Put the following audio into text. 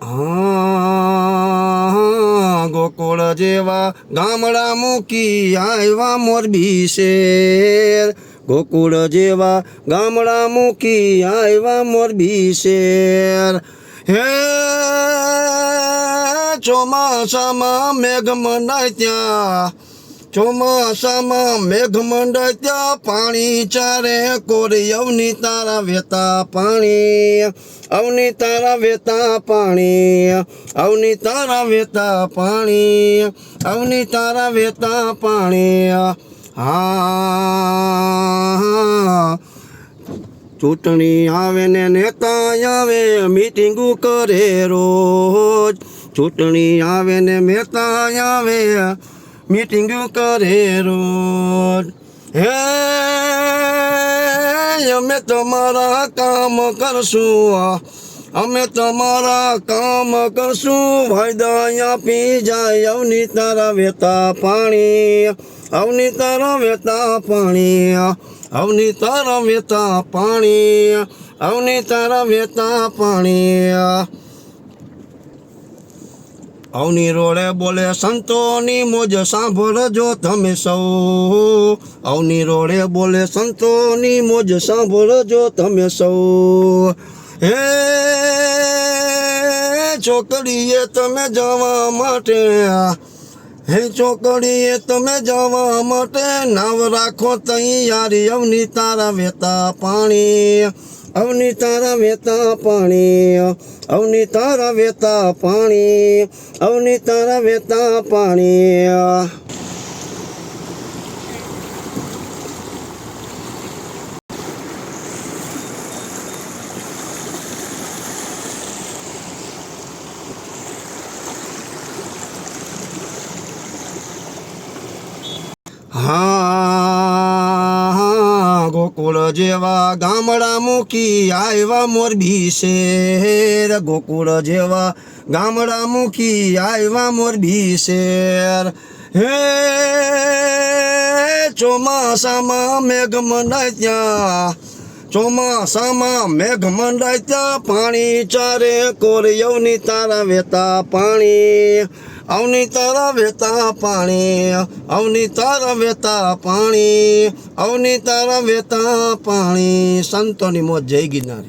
હા ગોકુળ જેવા ગામડા મૂકી આવ્યા મોરબી શેર, ગોકુળ જેવા ગામડા મૂકી આવ્યા મોરબી શેર. હે ચોમાસામાં મેઘ મંડાય ત્યાં, ચોમાસામાં મેઘ મંડાય ત્યાં પાણી ચારે કોરી અવની તારા વેતા પાણી, અવની તારા વેતા પાણી, અવની તારા વેતા પાણી, અવની તારા વેતા પાણી. હા ચૂંટણી આવે ને નેતા આવે મીટિંગો કરે રોજ, ચૂંટણી આવે ને નેતા આવે મીટિંગ કરે રોજ. હે અમે તમારા કામ કરશું, અમે તમારા કામ કરશું, વાયદા આપી જાય અવની તારા વેતા પાણી, અવની તારા વેતા પાણી, અવની તારા વેતા પાણી, અવની તારા વેતા પાણી. અવની રોડે બોલે સંતોની મોજ સાંભળજો તમે સૌ, અવની રોડે બોલે સંતોની મોજ સાંભળજો તમે સૌ. હે ચોકડીએ તમે જવા માટે, હે ચોકડીએ તમે જવા માટે નાવ રાખો તૈયારી અવની તારા વેતા પાણી, અવની તારા વેતા પાણી, અવની તારા વેતા પાણી, અવની તારા વેતા પાણી. હા ગોકુળ જેવા ગામડા મૂકી આવ્યા મોરબી શેર, ગોકુળ જેવા ગામડા મૂકી આવ્યા મોરબી શેર. હે ચોમાસામાં મેઘ મંડાય ત્યાં, ચોમાસામાં મેઘ મંડાય ત્યાં પાણી ચારે કોરી અવની તારા વેતા પાણી, અવની તારા વેતા પાણી, અવની તારા વેતા પાણી, અવની તારા વેતા પાણી. સંતોની મોજ જય ગિરનારી.